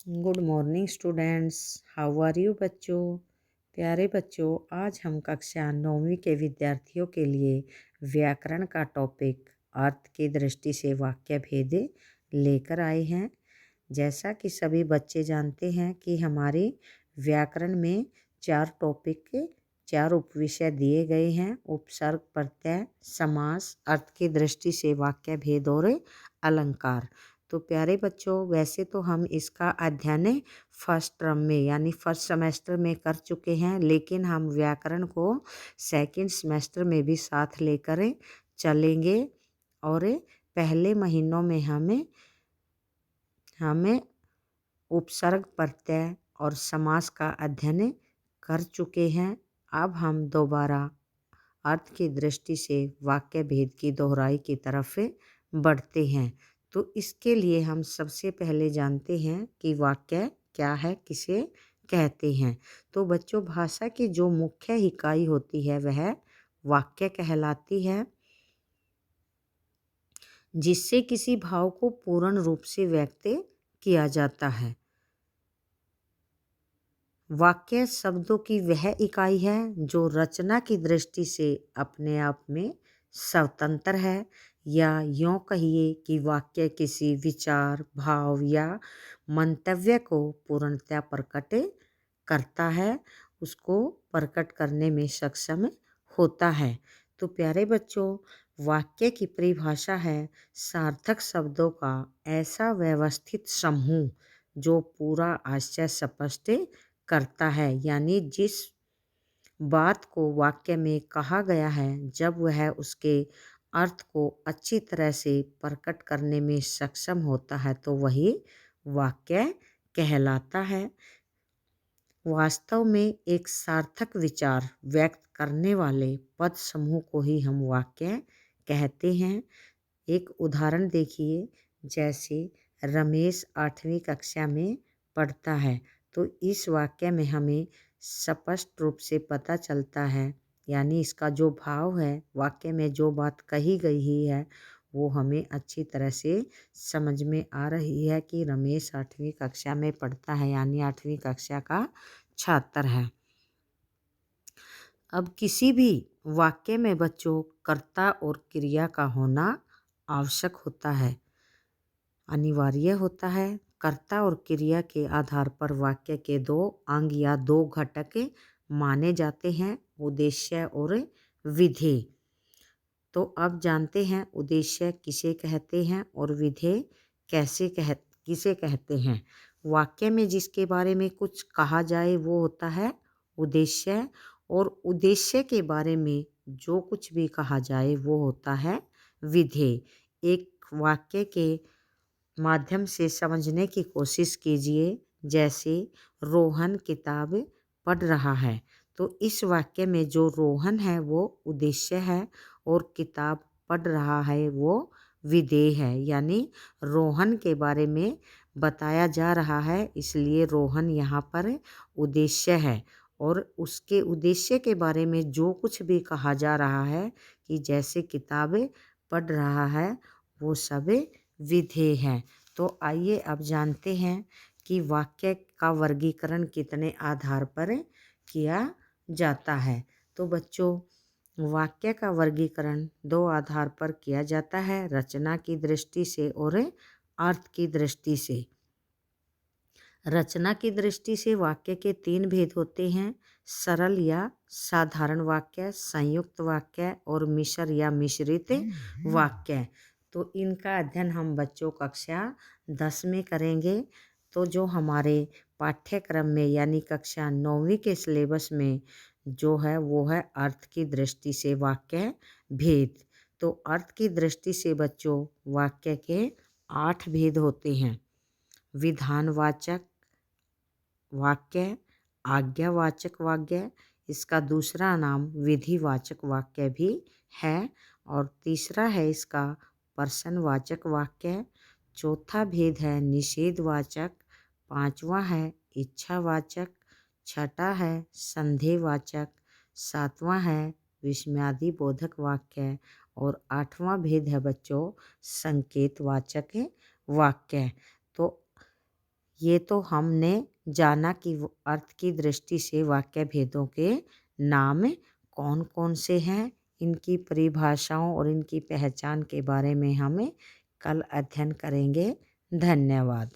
Good morning students. How are you बच्चों। प्यारे बच्चों, आज हम कक्षा 9वीं के विद्यार्थियों के लिए व्याकरण का टॉपिक अर्थ की दृष्टि से वाक्य भेद लेकर आए हैं। जैसा कि सभी बच्चे जानते हैं कि हमारे व्याकरण में 4 टॉपिक के 4 उपविषय दिए गए हैं: उपसर्ग, प्रत्यय, समास, अर्थ की दृष्टि से वाक्य भेद और अलंकार। तो प्यारे बच्चों, वैसे तो हम इसका अध्ययन फर्स्ट टर्म में यानी फर्स्ट सेमेस्टर में कर चुके हैं, लेकिन हम व्याकरण को सेकंड सेमेस्टर में भी साथ लेकर चलेंगे और पहले महीनों में हमें उपसर्ग, प्रत्यय और समास का अध्ययन कर चुके हैं। अब हम दोबारा अर्थ की दृष्टि से वाक्य भेद की दोहराई की तरफ बढ़ते हैं। तो इसके लिए हम सबसे पहले जानते हैं कि वाक्य क्या है, किसे कहते हैं। तो बच्चों, भाषा की जो मुख्य इकाई होती है वह वाक्य कहलाती है, जिससे किसी भाव को पूर्ण रूप से व्यक्त किया जाता है। वाक्य शब्दों की वह इकाई है जो रचना की दृष्टि से अपने आप में स्वतंत्र है, या यूँ कहिए कि वाक्य किसी विचार, भाव या मंतव्य को पूर्णतया प्रकट करता है, उसको प्रकट करने में सक्षम होता है। तो प्यारे बच्चों, वाक्य की परिभाषा है सार्थक शब्दों का ऐसा व्यवस्थित समूह जो पूरा आशय स्पष्ट करता है, यानी जिस बात को वाक्य में कहा गया है, जब वह उसके अर्थ को अच्छी तरह से प्रकट करने में सक्षम होता है तो वही वाक्य कहलाता है। वास्तव में एक सार्थक विचार व्यक्त करने वाले पद समूह को ही हम वाक्य कहते हैं। एक उदाहरण देखिए, जैसे रमेश 8वीं कक्षा में पढ़ता है, तो इस वाक्य में हमें स्पष्ट रूप से पता चलता है, यानी इसका जो भाव है, वाक्य में जो बात कही गई है वो हमें अच्छी तरह से समझ में आ रही है कि रमेश 8वीं कक्षा में पढ़ता है, यानी 8वीं कक्षा का छात्र है। अब किसी भी वाक्य में बच्चों कर्ता और क्रिया का होना आवश्यक होता है, अनिवार्य होता है। कर्ता और क्रिया के आधार पर वाक्य के 2 अंग या 2 घटक माने जाते हैं: उद्देश्य और विधेय। तो अब जानते हैं उद्देश्य किसे कहते हैं और विधेय किसे कहते हैं। वाक्य में जिसके बारे में कुछ कहा जाए वो होता है उद्देश्य, और उद्देश्य के बारे में जो कुछ भी कहा जाए वो होता है विधेय। एक वाक्य के माध्यम से समझने की कोशिश कीजिए। जैसे रोहन किताब पढ़ रहा है, तो इस वाक्य में जो रोहन है वो उद्देश्य है और किताब पढ़ रहा है वो विधेय है, यानी रोहन के बारे में बताया जा रहा है, इसलिए रोहन यहाँ पर उद्देश्य है। और उसके उद्देश्य के बारे में जो कुछ भी कहा जा रहा है कि जैसे किताबें पढ़ रहा है, वो सब विधेय हैं। तो आइए अब जानते हैं कि वाक्य का वर्गीकरण कितने आधार पर किया जाता है। तो बच्चों, वाक्य का वर्गीकरण 2 आधार पर किया जाता है: रचना की दृष्टि से और अर्थ की दृष्टि से। रचना की दृष्टि से वाक्य के 3 भेद होते हैं: सरल या साधारण वाक्य, संयुक्त वाक्य और मिश्र या मिश्रित वाक्य। तो इनका अध्ययन हम बच्चों कक्षा 10 में करेंगे। तो जो हमारे पाठ्यक्रम में यानी कक्षा 9वीं के सिलेबस में जो है वो है अर्थ की दृष्टि से वाक्य भेद। तो अर्थ की दृष्टि से बच्चों वाक्य के 8 भेद होते हैं: विधानवाचक वाक्य, आज्ञावाचक वाक्य, इसका दूसरा नाम विधिवाचक वाक्य भी है, और तीसरा है इसका प्रश्नवाचक वाक्य। चौथा भेद है निषेधवाचक, पांचवा है इच्छावाचक, छठा है संदेहवाचक, सातवां है विस्मयादिबोधक वाक्य, और 8वां भेद है बच्चों संकेतवाचक वाक्य। तो ये तो हमने जाना कि अर्थ की दृष्टि से वाक्य भेदों के नाम कौन कौन से हैं। इनकी परिभाषाओं और इनकी पहचान के बारे में हम कल अध्ययन करेंगे। धन्यवाद।